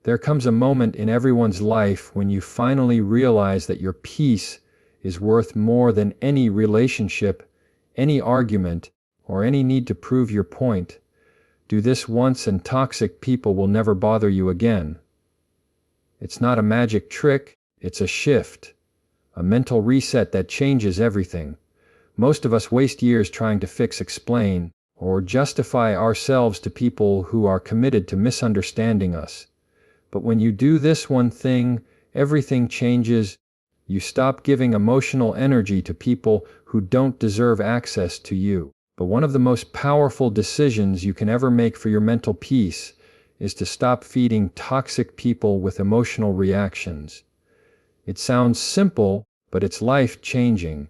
There comes a moment in everyone's life when you finally realize that your peace is worth more than any relationship, any argument, or any need to prove your point. Do this once and toxic people will never bother you again. It's not a magic trick, it's a shift, a mental reset that changes everything. Most of us waste years trying to fix, explain, or justify ourselves to people who are committed to misunderstanding us. But when you do this one thing, everything changes. You stop giving emotional energy to people who don't deserve access to you. But one of the most powerful decisions you can ever make for your mental peace is to stop feeding toxic people with emotional reactions. It sounds simple, but it's life-changing.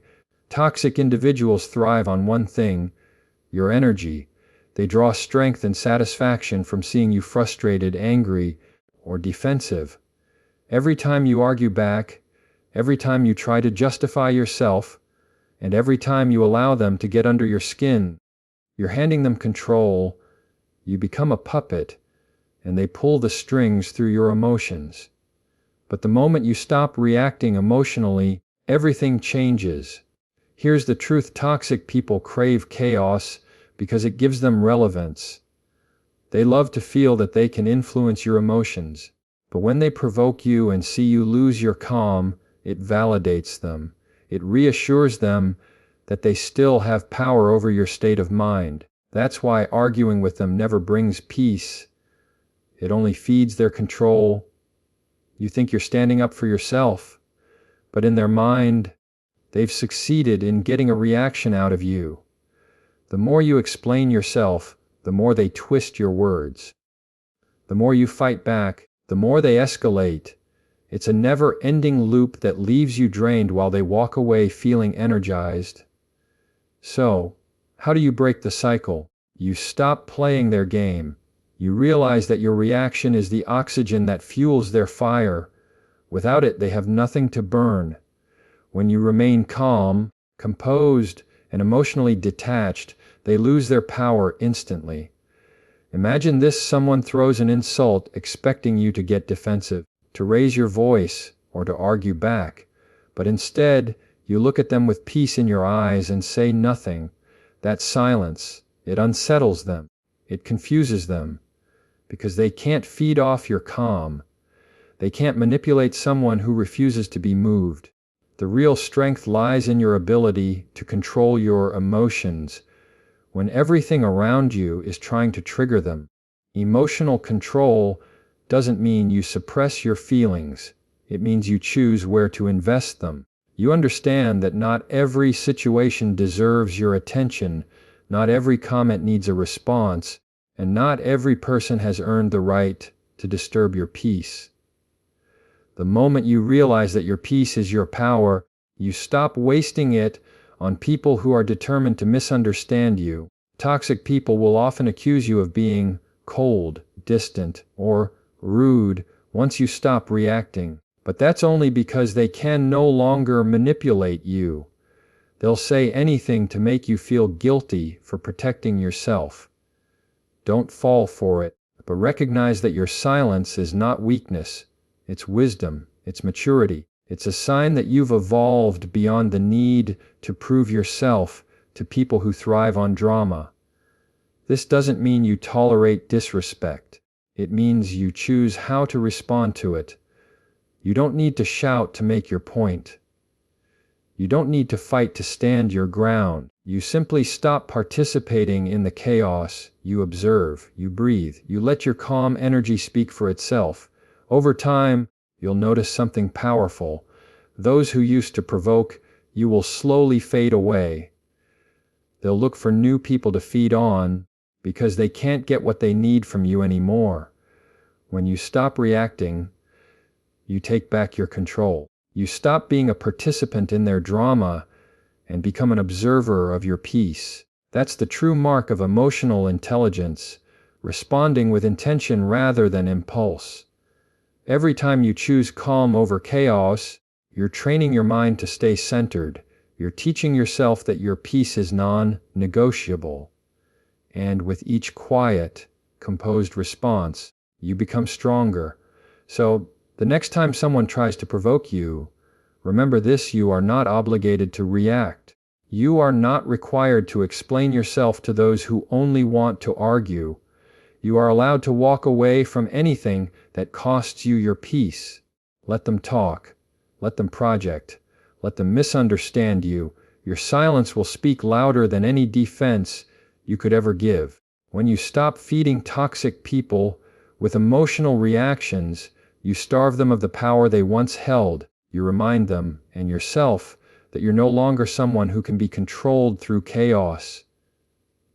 Toxic individuals thrive on one thing: your energy. They draw strength and satisfaction from seeing you frustrated, angry, or defensive. Every time you argue back, every time you try to justify yourself, and every time you allow them to get under your skin, you're handing them control. You become a puppet, and they pull the strings through your emotions. But the moment you stop reacting emotionally, everything changes. Here's the truth: toxic people crave chaos because it gives them relevance. They love to feel that they can influence your emotions. But when they provoke you and see you lose your calm, it validates them. It reassures them that they still have power over your state of mind. That's why arguing with them never brings peace. It only feeds their control. You think you're standing up for yourself, but in their mind, they've succeeded in getting a reaction out of you. The more you explain yourself, the more they twist your words. The more you fight back, the more they escalate. It's a never-ending loop that leaves you drained while they walk away feeling energized. So, how do you break the cycle? You stop playing their game. You realize that your reaction is the oxygen that fuels their fire. Without it, they have nothing to burn. When you remain calm, composed, and emotionally detached, they lose their power instantly. Imagine this: someone throws an insult expecting you to get defensive, to raise your voice, or to argue back. But instead, you look at them with peace in your eyes and say nothing. That silence, it unsettles them. It confuses them, because they can't feed off your calm. They can't manipulate someone who refuses to be moved. The real strength lies in your ability to control your emotions when everything around you is trying to trigger them. Emotional control doesn't mean you suppress your feelings. It means you choose where to invest them. You understand that not every situation deserves your attention, not every comment needs a response, and not every person has earned the right to disturb your peace. The moment you realize that your peace is your power, you stop wasting it on people who are determined to misunderstand you. Toxic people will often accuse you of being cold, distant, or rude once you stop reacting. But that's only because they can no longer manipulate you. They'll say anything to make you feel guilty for protecting yourself. Don't fall for it, but recognize that your silence is not weakness. It's wisdom, it's maturity. It's a sign that you've evolved beyond the need to prove yourself to people who thrive on drama. This doesn't mean you tolerate disrespect. It means you choose how to respond to it. You don't need to shout to make your point. You don't need to fight to stand your ground. You simply stop participating in the chaos. You observe, you breathe, you let your calm energy speak for itself. Over time, you'll notice something powerful. Those who used to provoke you will slowly fade away. They'll look for new people to feed on because they can't get what they need from you anymore. When you stop reacting, you take back your control. You stop being a participant in their drama and become an observer of your peace. That's the true mark of emotional intelligence, responding with intention rather than impulse. Every time you choose calm over chaos, you're training your mind to stay centered. You're teaching yourself that your peace is non-negotiable. And with each quiet, composed response, you become stronger. So, the next time someone tries to provoke you, remember this: you are not obligated to react. You are not required to explain yourself to those who only want to argue. You are allowed to walk away from anything that costs you your peace. Let them talk. Let them project. Let them misunderstand you. Your silence will speak louder than any defense you could ever give. When you stop feeding toxic people with emotional reactions, you starve them of the power they once held. You remind them and yourself that you're no longer someone who can be controlled through chaos.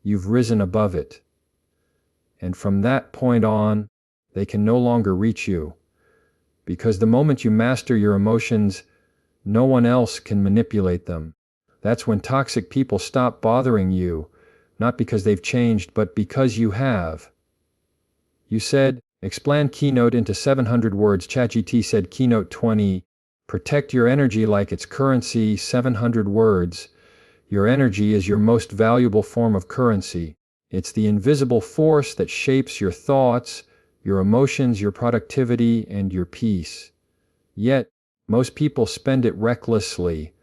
You've risen above it. And from that point on, they can no longer reach you. Because the moment you master your emotions, no one else can manipulate them. That's when toxic people stop bothering you, not because they've changed, but because you have. You said, expand keynote into 700 words. ChatGPT said keynote 20. Protect your energy like it's currency. 700 words. Your energy is your most valuable form of currency. It's the invisible force that shapes your thoughts, your emotions, your productivity, and your peace. Yet, most people spend it recklessly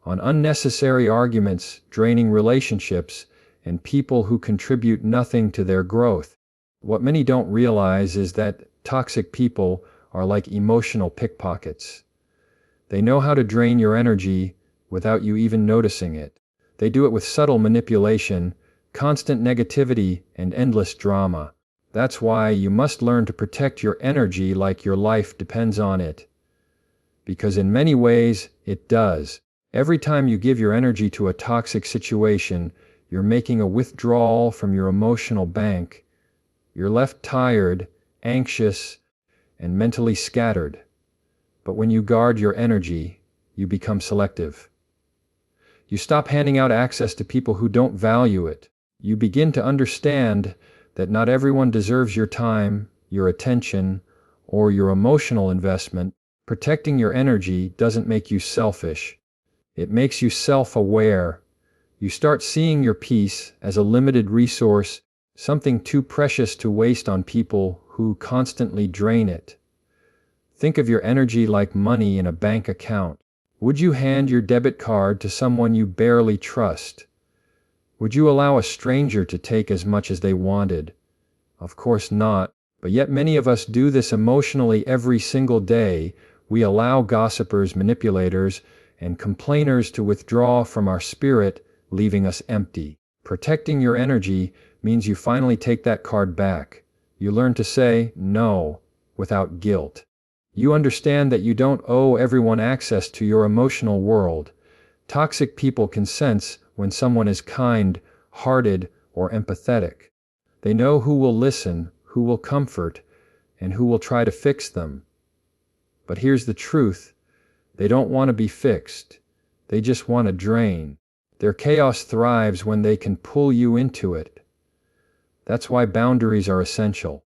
on unnecessary arguments, draining relationships, and people who contribute nothing to their growth. What many don't realize is that toxic people are like emotional pickpockets. They know how to drain your energy without you even noticing it. They do it with subtle manipulation, constant negativity, and endless drama. That's why you must learn to protect your energy like your life depends on it. Because in many ways, it does. Every time you give your energy to a toxic situation, you're making a withdrawal from your emotional bank. You're left tired, anxious, and mentally scattered. But when you guard your energy, you become selective. You stop handing out access to people who don't value it. You begin to understand that not everyone deserves your time, your attention, or your emotional investment. Protecting your energy doesn't make you selfish. It makes you self-aware. You start seeing your peace as a limited resource, something too precious to waste on people who constantly drain it. Think of your energy like money in a bank account. Would you hand your debit card to someone you barely trust? Would you allow a stranger to take as much as they wanted? Of course not, but yet many of us do this emotionally every single day. We allow gossipers, manipulators, and complainers to withdraw from our spirit, leaving us empty. Protecting your energy means you finally take that card back. You learn to say no without guilt. You understand that you don't owe everyone access to your emotional world. Toxic people can sense when someone is kind, hearted, or empathetic. They know who will listen, who will comfort, and who will try to fix them. But here's the truth. They don't want to be fixed. They just want to drain. Their chaos thrives when they can pull you into it. That's why boundaries are essential.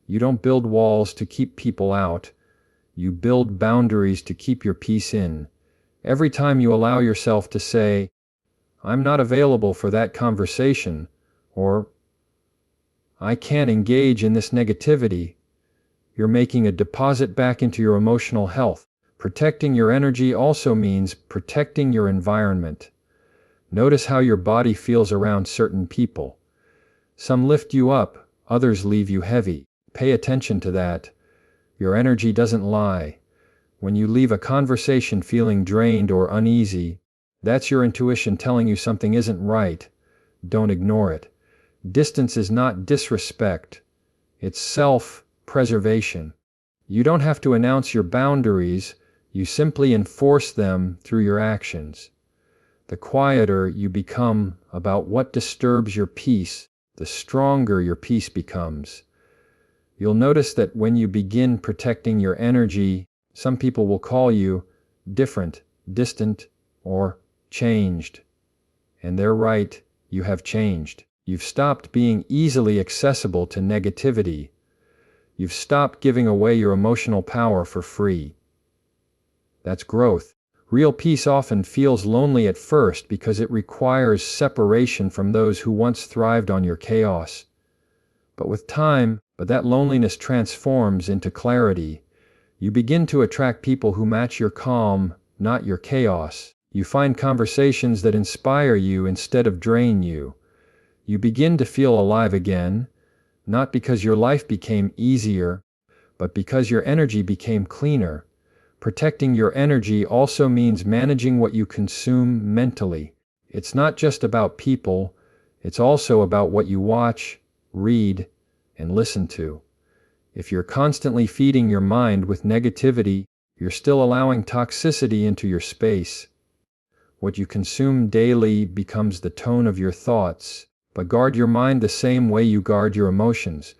You don't build walls to keep people out. You build boundaries to keep your peace in. Every time you allow yourself to say, "I'm not available for that conversation," or "I can't engage in this negativity," you're making a deposit back into your emotional health. Protecting your energy also means protecting your environment. Notice how your body feels around certain people. Some lift you up, others leave you heavy. Pay attention to that. Your energy doesn't lie. When you leave a conversation feeling drained or uneasy, that's your intuition telling you something isn't right. Don't ignore it. Distance is not disrespect. It's self-preservation. You don't have to announce your boundaries. You simply enforce them through your actions. The quieter you become about what disturbs your peace, the stronger your peace becomes. You'll notice that when you begin protecting your energy, some people will call you different, distant, or changed. And they're right, you have changed. You've stopped being easily accessible to negativity. You've stopped giving away your emotional power for free. That's growth. Real peace often feels lonely at first because it requires separation from those who once thrived on your chaos. But with time, But that loneliness transforms into clarity. You begin to attract people who match your calm, not your chaos. You find conversations that inspire you instead of drain you. You begin to feel alive again, not because your life became easier, but because your energy became cleaner. Protecting your energy also means managing what you consume mentally. It's not just about people, it's also about what you watch, read, and listen to. If you're constantly feeding your mind with negativity, you're still allowing toxicity into your space. What you consume daily becomes the tone of your thoughts, but guard your mind the same way you guard your emotions.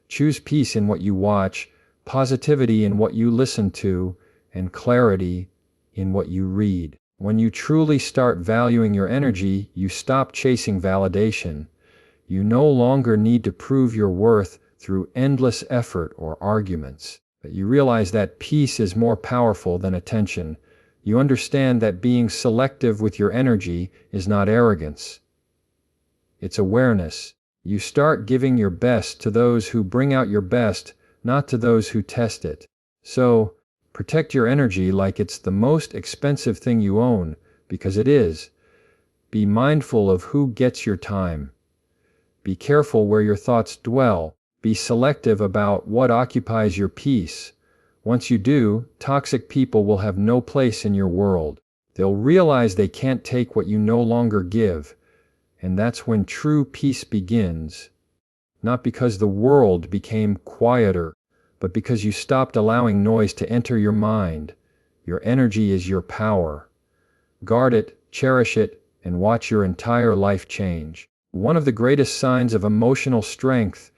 Choose peace in what you watch, positivity in what you listen to, and clarity in what you read. When you truly start valuing your energy, you stop chasing validation. You no longer need to prove your worth through endless effort or arguments. But you realize that peace is more powerful than attention. You understand that being selective with your energy is not arrogance. It's awareness. You start giving your best to those who bring out your best, not to those who test it. So, protect your energy like it's the most expensive thing you own, because it is. Be mindful of who gets your time. Be careful where your thoughts dwell. Be selective about what occupies your peace. Once you do, toxic people will have no place in your world. They'll realize they can't take what you no longer give. And that's when true peace begins. Not because the world became quieter, but because you stopped allowing noise to enter your mind. Your energy is your power. Guard it, cherish it, and watch your entire life change. One of the greatest signs of emotional strength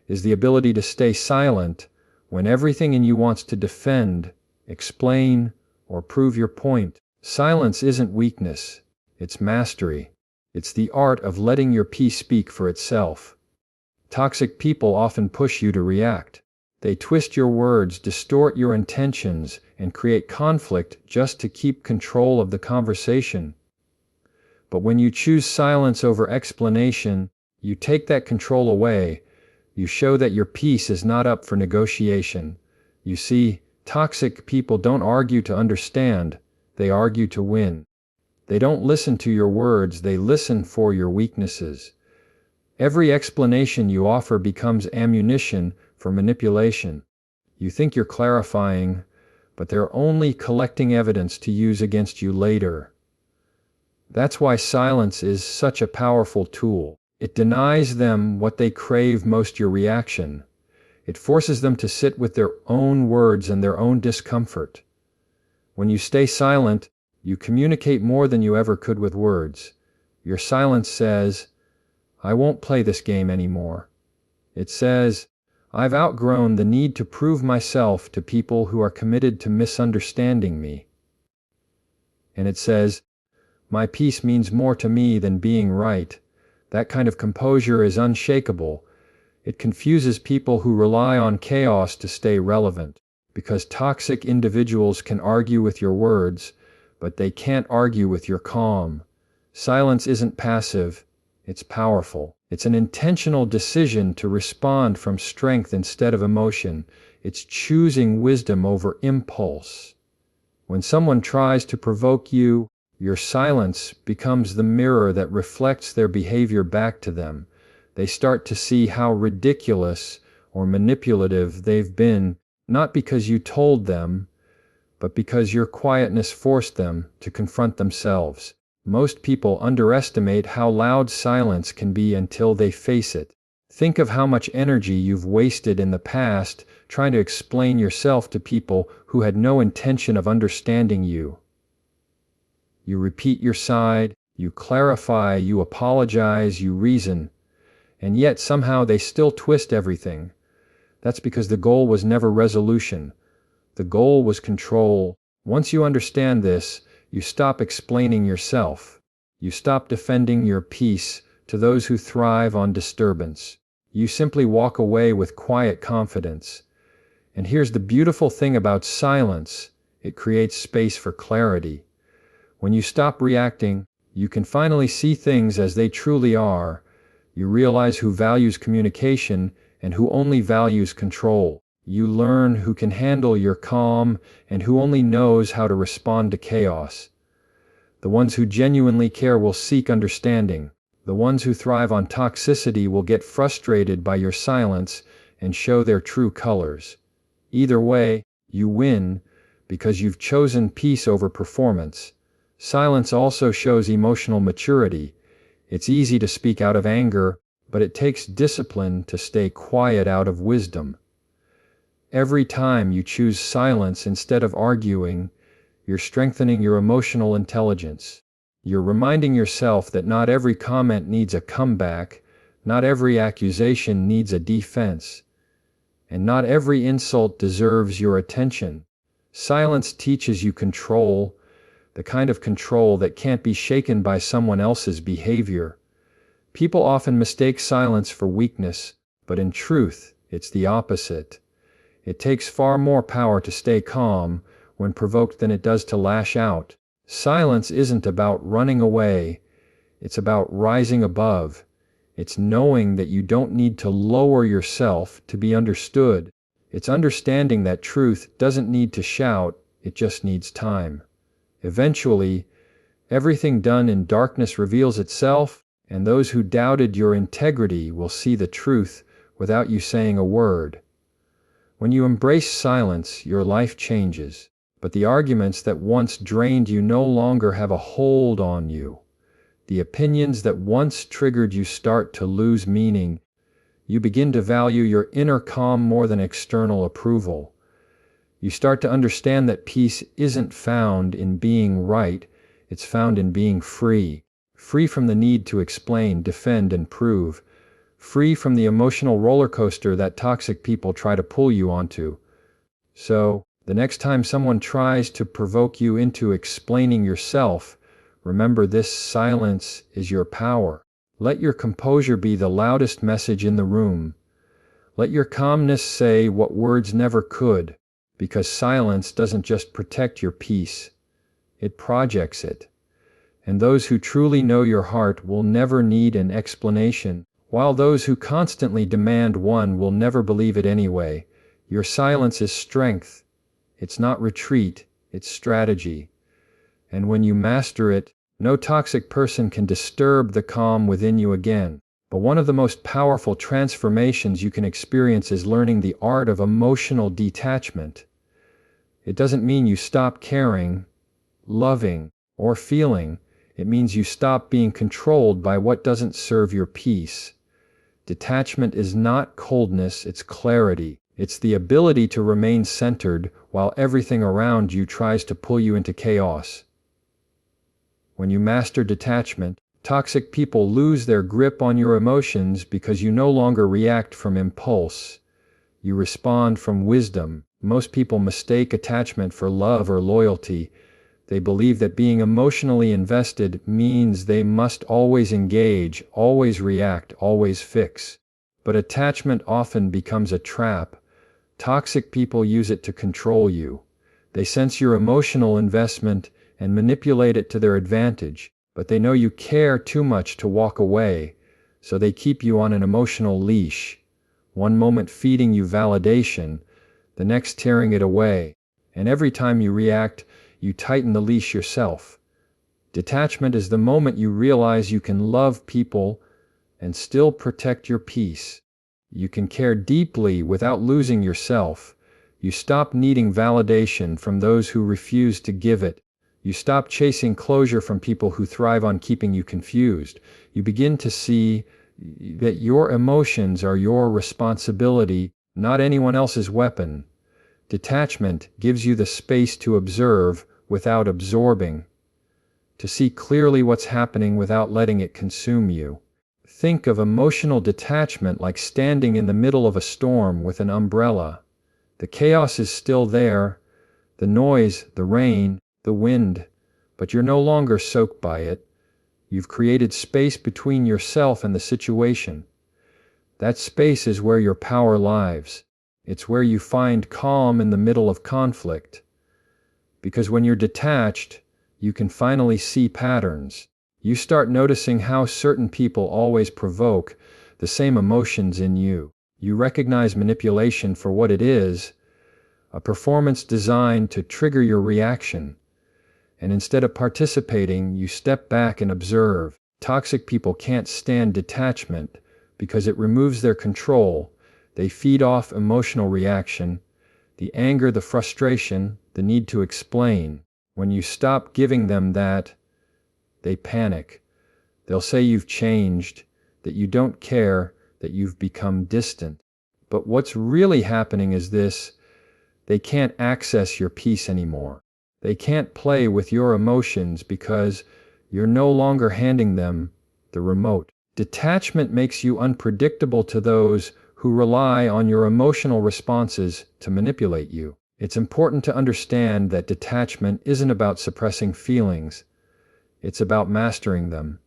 is the ability to stay silent when everything in you wants to defend, explain, or prove your point. Silence isn't weakness, it's mastery. It's the art of letting your peace speak for itself. Toxic people often push you to react. They twist your words, distort your intentions, and create conflict just to keep control of the conversation. But when you choose silence over explanation, you take that control away. You show that your peace is not up for negotiation. You see, toxic people don't argue to understand, they argue to win. They don't listen to your words, they listen for your weaknesses. Every explanation you offer becomes ammunition for manipulation. You think you're clarifying, but they're only collecting evidence to use against you later. That's why silence is such a powerful tool. It denies them what they crave most, your reaction. It forces them to sit with their own words and their own discomfort. When you stay silent, you communicate more than you ever could with words. Your silence says, I won't play this game anymore. It says, I've outgrown the need to prove myself to people who are committed to misunderstanding me. And it says, my peace means more to me than being right. That kind of composure is unshakable. It confuses people who rely on chaos to stay relevant, because toxic individuals can argue with your words, but they can't argue with your calm. Silence isn't passive, it's powerful. It's an intentional decision to respond from strength instead of emotion. It's choosing wisdom over impulse. When someone tries to provoke you, your silence becomes the mirror that reflects their behavior back to them. They start to see how ridiculous or manipulative they've been, not because you told them, but because your quietness forced them to confront themselves. Most people underestimate how loud silence can be until they face it. Think of how much energy you've wasted in the past trying to explain yourself to people who had no intention of understanding you. You repeat your side, you clarify, you apologize, you reason, and yet somehow they still twist everything. That's because the goal was never resolution. The goal was control. Once you understand this, you stop explaining yourself. You stop defending your peace to those who thrive on disturbance. You simply walk away with quiet confidence. And here's the beautiful thing about silence. It creates space for clarity. When you stop reacting, you can finally see things as they truly are. You realize who values communication and who only values control. You learn who can handle your calm and who only knows how to respond to chaos. The ones who genuinely care will seek understanding. The ones who thrive on toxicity will get frustrated by your silence and show their true colors. Either way, you win because you've chosen peace over performance. Silence also shows emotional maturity. It's easy to speak out of anger, but it takes discipline to stay quiet out of wisdom. Every time you choose silence instead of arguing, you're strengthening your emotional intelligence. You're reminding yourself that not every comment needs a comeback, not every accusation needs a defense, and not every insult deserves your attention. Silence teaches you control, the kind of control that can't be shaken by someone else's behavior. People often mistake silence for weakness, but in truth, it's the opposite. It takes far more power to stay calm when provoked than it does to lash out. Silence isn't about running away, it's about rising above. It's knowing that you don't need to lower yourself to be understood. It's understanding that truth doesn't need to shout, it just needs time. Eventually, everything done in darkness reveals itself, and those who doubted your integrity will see the truth without you saying a word. When you embrace silence, your life changes, but the arguments that once drained you no longer have a hold on you. The opinions that once triggered you start to lose meaning. You begin to value your inner calm more than external approval. You start to understand that peace isn't found in being right, it's found in being free. Free from the need to explain, defend, and prove. Free from the emotional roller coaster that toxic people try to pull you onto. So, the next time someone tries to provoke you into explaining yourself, remember this: silence is your power. Let your composure be the loudest message in the room. Let your calmness say what words never could, because silence doesn't just protect your peace, it projects it. And those who truly know your heart will never need an explanation, while those who constantly demand one will never believe it anyway. Your silence is strength. It's not retreat, it's strategy. And when you master it, no toxic person can disturb the calm within you again. But one of the most powerful transformations you can experience is learning the art of emotional detachment. It doesn't mean you stop caring, loving, or feeling. It means you stop being controlled by what doesn't serve your peace. Detachment is not coldness, it's clarity. It's the ability to remain centered while everything around you tries to pull you into chaos. When you master detachment, toxic people lose their grip on your emotions because you no longer react from impulse. You respond from wisdom. Most people mistake attachment for love or loyalty. They believe that being emotionally invested means they must always engage, always react, always fix. But attachment often becomes a trap. Toxic people use it to control you. They sense your emotional investment and manipulate it to their advantage, but they know you care too much to walk away, so they keep you on an emotional leash. One moment feeding you validation, the next tearing it away, and every time you react, you tighten the leash yourself. Detachment is the moment you realize you can love people and still protect your peace. You can care deeply without losing yourself. You stop needing validation from those who refuse to give it. You stop chasing closure from people who thrive on keeping you confused. You begin to see that your emotions are your responsibility, not anyone else's weapon. Detachment gives you the space to observe without absorbing, to see clearly what's happening without letting it consume you. Think of emotional detachment like standing in the middle of a storm with an umbrella. The chaos is still there, the noise, the rain, the wind, but you're no longer soaked by it. You've created space between yourself and the situation. That space is where your power lies. It's where you find calm in the middle of conflict. Because when you're detached, you can finally see patterns. You start noticing how certain people always provoke the same emotions in you. You recognize manipulation for what it is, a performance designed to trigger your reaction. And instead of participating, you step back and observe. Toxic people can't stand detachment because it removes their control. They feed off emotional reaction, the anger, the frustration, the need to explain. When you stop giving them that, they panic. They'll say you've changed, that you don't care, that you've become distant. But what's really happening is this: they can't access your peace anymore. They can't play with your emotions because you're no longer handing them the remote. Detachment makes you unpredictable to those who rely on your emotional responses to manipulate you. It's important to understand that detachment isn't about suppressing feelings. It's about mastering them.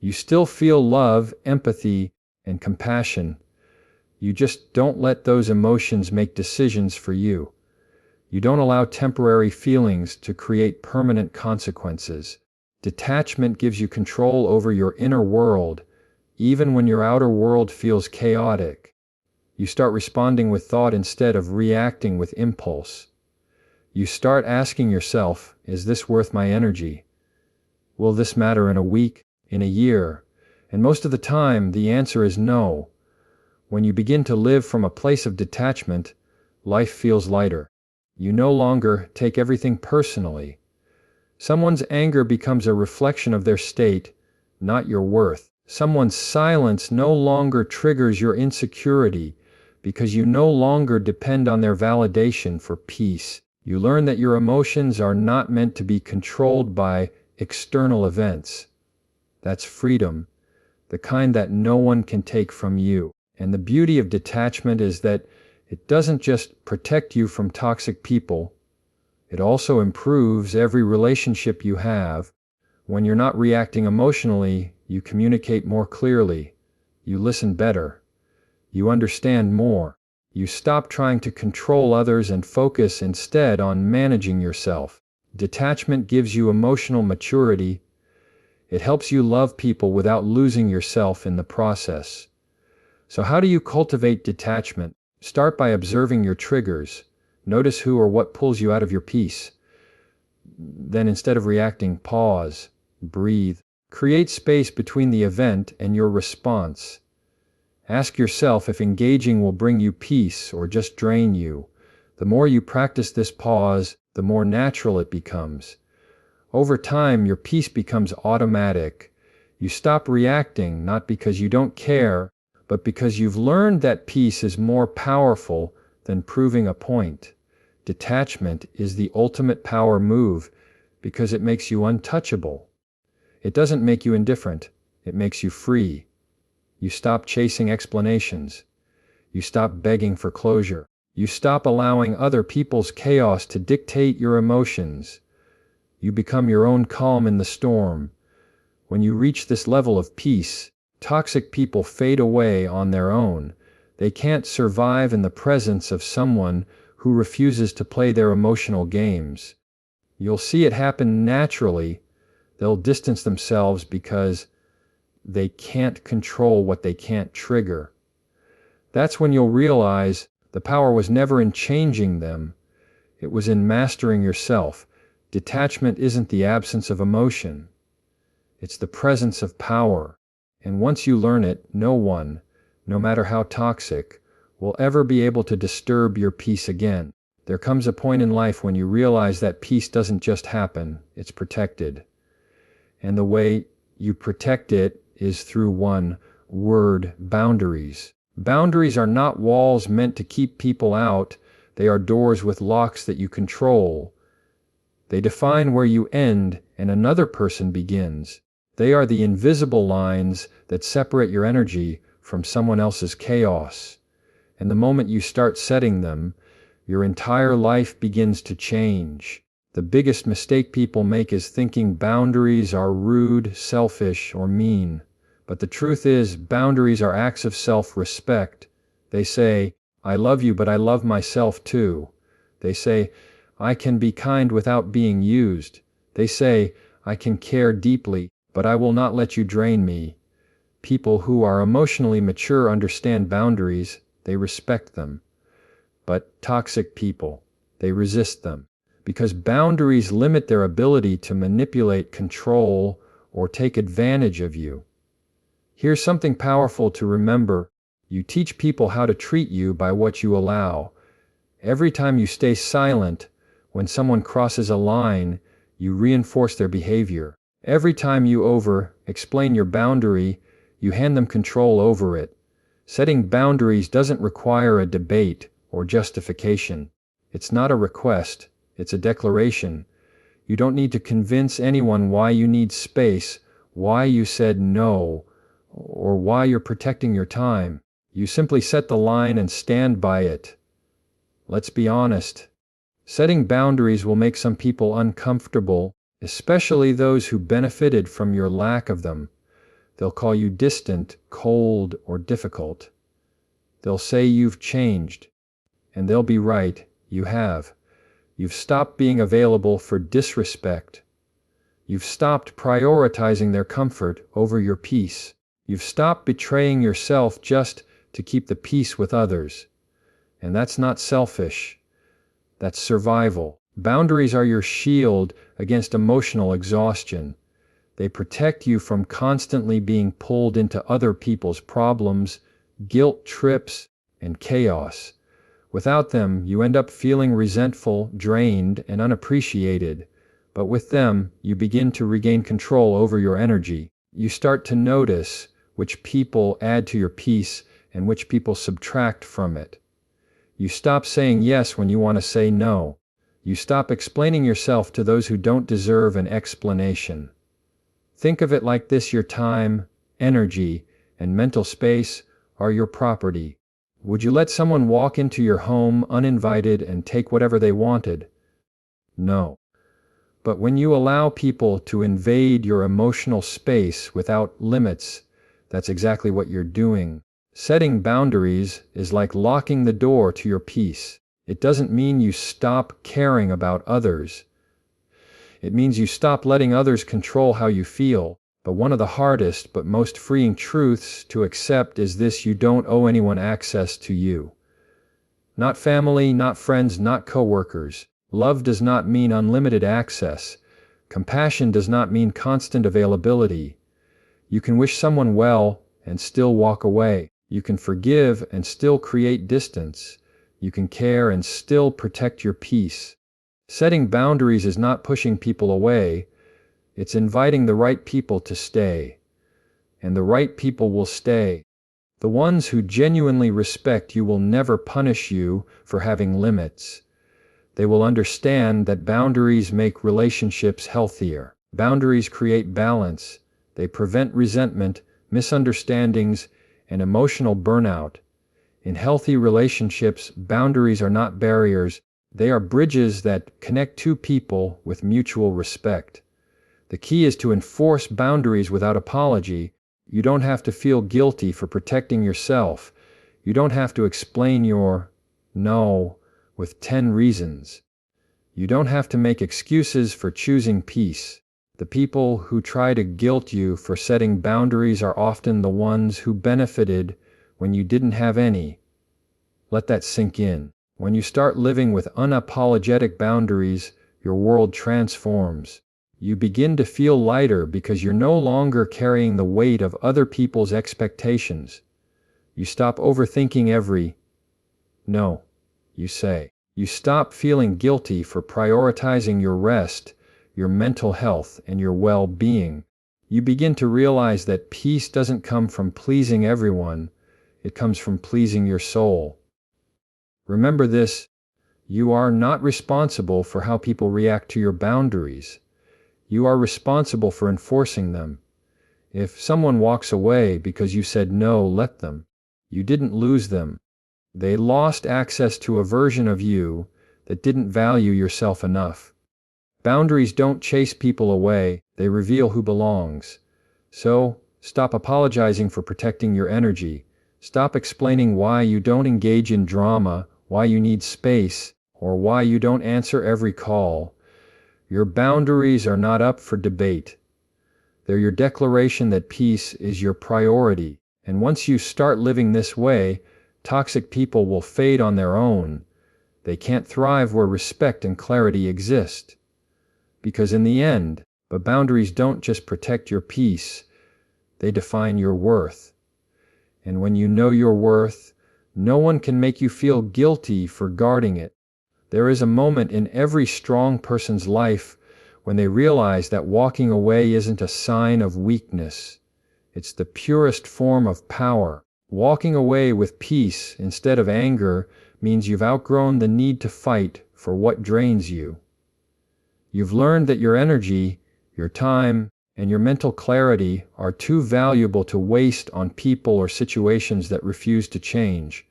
You still feel love, empathy, and compassion. You just don't let those emotions make decisions for you. You don't allow temporary feelings to create permanent consequences. Detachment gives you control over your inner world, even when your outer world feels chaotic. You start responding with thought instead of reacting with impulse. You start asking yourself, is this worth my energy? Will this matter in a week, in a year? And most of the time, the answer is no. When you begin to live from a place of detachment, life feels lighter. You no longer take everything personally. Someone's anger becomes a reflection of their state, not your worth. Someone's silence no longer triggers your insecurity because you no longer depend on their validation for peace. You learn that your emotions are not meant to be controlled by external events. That's freedom, the kind that no one can take from you. And the beauty of detachment is that it doesn't just protect you from toxic people, it also improves every relationship you have. When you're not reacting emotionally, you communicate more clearly, you listen better, you understand more. You stop trying to control others and focus instead on managing yourself. Detachment gives you emotional maturity. It helps you love people without losing yourself in the process. So how do you cultivate detachment? Start by observing your triggers. Notice who or what pulls you out of your peace. Then instead of reacting, pause, breathe. Create space between the event and your response. Ask yourself if engaging will bring you peace or just drain you. The more you practice this pause, the more natural it becomes. Over time, your peace becomes automatic. You stop reacting, not because you don't care, but because you've learned that peace is more powerful than proving a point. Detachment is the ultimate power move because it makes you untouchable. It doesn't make you indifferent, it makes you free. You stop chasing explanations. You stop begging for closure. You stop allowing other people's chaos to dictate your emotions. You become your own calm in the storm. When you reach this level of peace, toxic people fade away on their own. They can't survive in the presence of someone who refuses to play their emotional games. You'll see it happen naturally. They'll distance themselves because they can't control what they can't trigger. That's when you'll realize the power was never in changing them. It was in mastering yourself. Detachment isn't the absence of emotion. It's the presence of power. And once you learn it, no one, no matter how toxic, will ever be able to disturb your peace again. There comes a point in life when you realize that peace doesn't just happen, it's protected. And the way you protect it is through one word: boundaries. Boundaries are not walls meant to keep people out. They are doors with locks that you control. They define where you end and another person begins. They are the invisible lines that separate your energy from someone else's chaos. And the moment you start setting them, your entire life begins to change. The biggest mistake people make is thinking boundaries are rude, selfish, or mean. But the truth is, boundaries are acts of self-respect. They say, I love you, but I love myself too. They say, I can be kind without being used. They say, I can care deeply, but I will not let you drain me. People who are emotionally mature understand boundaries, they respect them. But toxic people, they resist them, because boundaries limit their ability to manipulate, control, or take advantage of you. Here's something powerful to remember. You teach people how to treat you by what you allow. Every time you stay silent, when someone crosses a line, you reinforce their behavior. Every time you explain your boundary, you hand them control over it. Setting boundaries doesn't require a debate or justification. It's not a request, it's a declaration. You don't need to convince anyone why you need space, why you said no, or why you're protecting your time. You simply set the line and stand by it. Let's be honest. Setting boundaries will make some people uncomfortable, especially those who benefited from your lack of them. They'll call you distant, cold, or difficult. They'll say you've changed. And they'll be right, you have. You've stopped being available for disrespect. You've stopped prioritizing their comfort over your peace. You've stopped betraying yourself just to keep the peace with others. And that's not selfish. That's survival. Boundaries are your shield against emotional exhaustion. They protect you from constantly being pulled into other people's problems, guilt trips, and chaos. Without them, you end up feeling resentful, drained, and unappreciated. But with them, you begin to regain control over your energy. You start to notice which people add to your peace and which people subtract from it. You stop saying yes when you want to say no. You stop explaining yourself to those who don't deserve an explanation. Think of it like this: your time, energy, and mental space are your property. Would you let someone walk into your home uninvited and take whatever they wanted? No. But when you allow people to invade your emotional space without limits, that's exactly what you're doing. Setting boundaries is like locking the door to your peace. It doesn't mean you stop caring about others. It means you stop letting others control how you feel. But one of the hardest but most freeing truths to accept is this: you don't owe anyone access to you. Not family, not friends, not coworkers. Love does not mean unlimited access. Compassion does not mean constant availability. You can wish someone well and still walk away. You can forgive and still create distance. You can care and still protect your peace. Setting boundaries is not pushing people away. It's inviting the right people to stay. And the right people will stay. The ones who genuinely respect you will never punish you for having limits. They will understand that boundaries make relationships healthier. Boundaries create balance. They prevent resentment, misunderstandings, and emotional burnout. In healthy relationships, boundaries are not barriers. They are bridges that connect two people with mutual respect. The key is to enforce boundaries without apology. You don't have to feel guilty for protecting yourself. You don't have to explain your no with 10 reasons. You don't have to make excuses for choosing peace. The people who try to guilt you for setting boundaries are often the ones who benefited when you didn't have any. Let that sink in. When you start living with unapologetic boundaries, your world transforms. You begin to feel lighter because you're no longer carrying the weight of other people's expectations. You stop overthinking every no you say. You stop feeling guilty for prioritizing your rest, your mental health, and your well-being. You begin to realize that peace doesn't come from pleasing everyone. It comes from pleasing your soul. Remember this: you are not responsible for how people react to your boundaries. You are responsible for enforcing them. If someone walks away because you said no, let them. You didn't lose them. They lost access to a version of you that didn't value yourself enough. Boundaries don't chase people away, they reveal who belongs. So, stop apologizing for protecting your energy. Stop explaining why you don't engage in drama, why you need space, or why you don't answer every call. Your boundaries are not up for debate. They're your declaration that peace is your priority. And once you start living this way, toxic people will fade on their own. They can't thrive where respect and clarity exist. Because in the end, but boundaries don't just protect your peace, they define your worth. And when you know your worth, no one can make you feel guilty for guarding it. There is a moment in every strong person's life when they realize that walking away isn't a sign of weakness. It's the purest form of power. Walking away with peace instead of anger means you've outgrown the need to fight for what drains you. You've learned that your energy, your time, and your mental clarity are too valuable to waste on people or situations that refuse to change.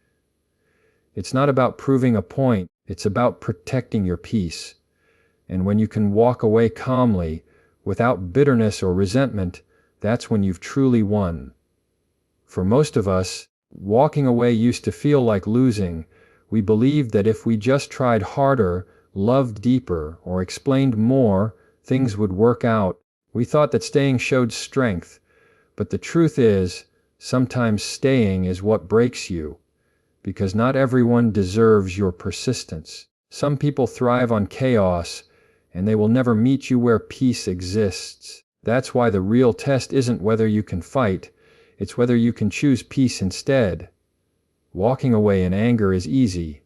It's not about proving a point, it's about protecting your peace. And when you can walk away calmly, without bitterness or resentment, that's when you've truly won. For most of us, walking away used to feel like losing. We believed that if we just tried harder, loved deeper, or explained more, things would work out. We thought that staying showed strength, but the truth is, sometimes staying is what breaks you, because not everyone deserves your persistence. Some people thrive on chaos, and they will never meet you where peace exists. That's why the real test isn't whether you can fight, it's whether you can choose peace instead. Walking away in anger is easy.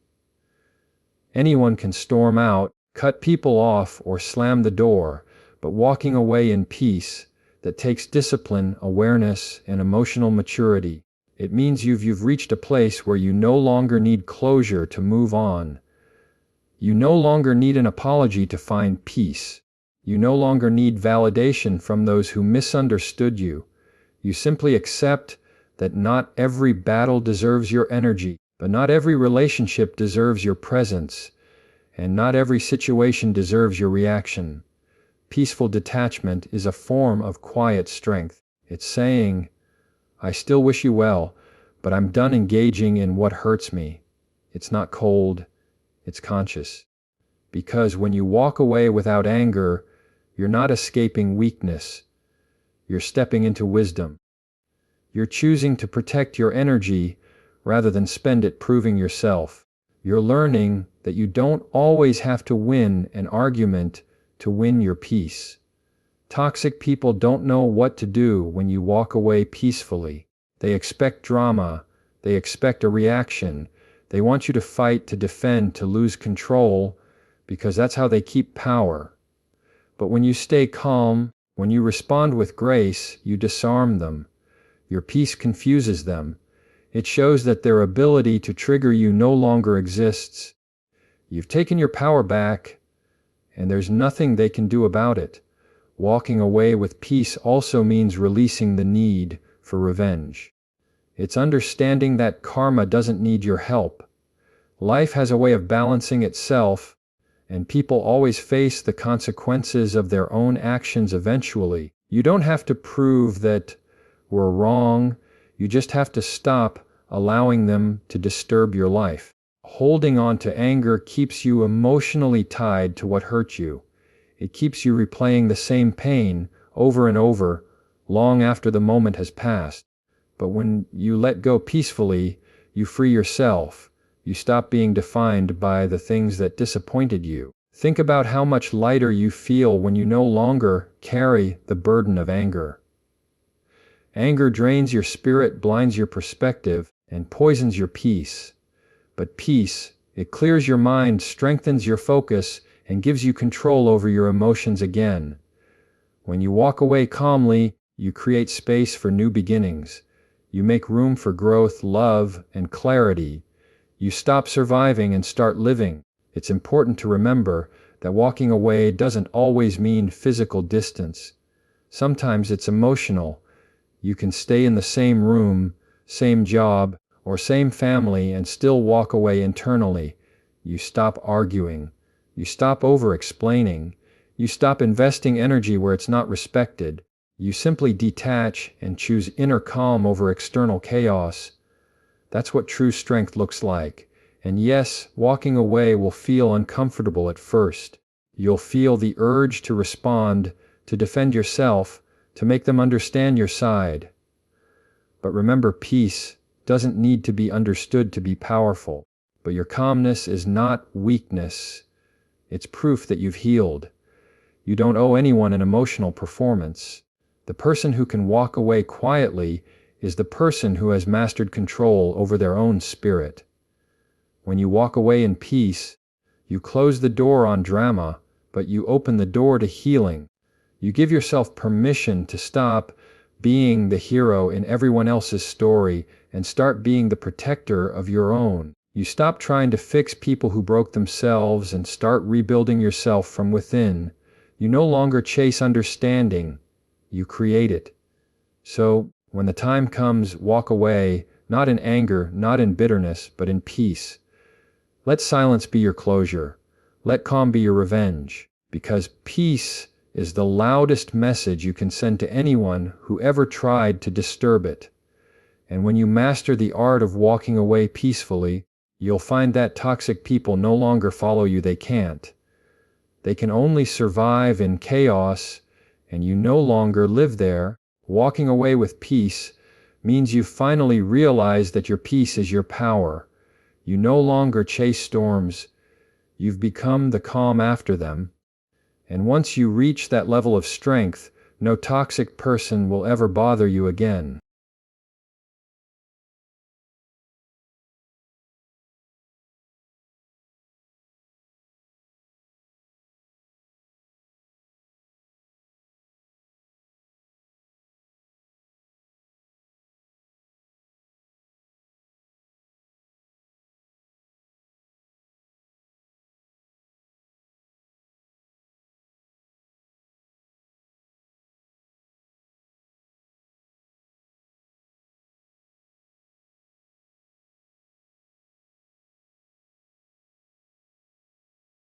Anyone can storm out, cut people off, or slam the door, but walking away in peace, that takes discipline, awareness, and emotional maturity. It means you've reached a place where you no longer need closure to move on. You no longer need an apology to find peace. You no longer need validation from those who misunderstood you. You simply accept that not every battle deserves your energy, but not every relationship deserves your presence, and not every situation deserves your reaction. Peaceful detachment is a form of quiet strength. It's saying, I still wish you well, but I'm done engaging in what hurts me. It's not cold, it's conscious. Because when you walk away without anger, you're not escaping weakness. You're stepping into wisdom. You're choosing to protect your energy rather than spend it proving yourself. You're learning that you don't always have to win an argument to win your peace. Toxic people don't know what to do when you walk away peacefully. They expect drama. They expect a reaction. They want you to fight, to defend, to lose control, because that's how they keep power. But when you stay calm, when you respond with grace, you disarm them. Your peace confuses them. It shows that their ability to trigger you no longer exists. You've taken your power back, and there's nothing they can do about it. Walking away with peace also means releasing the need for revenge. It's understanding that karma doesn't need your help. Life has a way of balancing itself, and people always face the consequences of their own actions eventually. You don't have to prove that we're wrong. You just have to stop allowing them to disturb your life. Holding on to anger keeps you emotionally tied to what hurt you. It keeps you replaying the same pain over and over, long after the moment has passed. But when you let go peacefully, you free yourself. You stop being defined by the things that disappointed you. Think about how much lighter you feel when you no longer carry the burden of anger. Anger drains your spirit, blinds your perspective, and poisons your peace. But peace, it clears your mind, strengthens your focus, and gives you control over your emotions again. When you walk away calmly, you create space for new beginnings. You make room for growth, love, and clarity. You stop surviving and start living. It's important to remember that walking away doesn't always mean physical distance. Sometimes it's emotional. You can stay in the same room, same job, or same family and still walk away internally. You stop arguing. You stop over-explaining. You stop investing energy where it's not respected. You simply detach and choose inner calm over external chaos. That's what true strength looks like. And yes, walking away will feel uncomfortable at first. You'll feel the urge to respond, to defend yourself, to make them understand your side. But remember, peace doesn't need to be understood to be powerful. But your calmness is not weakness. It's proof that you've healed. You don't owe anyone an emotional performance. The person who can walk away quietly is the person who has mastered control over their own spirit. When you walk away in peace, you close the door on drama, but you open the door to healing. You give yourself permission to stop being the hero in everyone else's story and start being the protector of your own. You stop trying to fix people who broke themselves and start rebuilding yourself from within. You no longer chase understanding, you create it. So, when the time comes, walk away, not in anger, not in bitterness, but in peace. Let silence be your closure. Let calm be your revenge. Because peace is the loudest message you can send to anyone who ever tried to disturb it. And when you master the art of walking away peacefully, you'll find that toxic people no longer follow you. They can't. They can only survive in chaos, and you no longer live there. Walking away with peace means you finally realize that your peace is your power. You no longer chase storms. You've become the calm after them. And once you reach that level of strength, no toxic person will ever bother you again.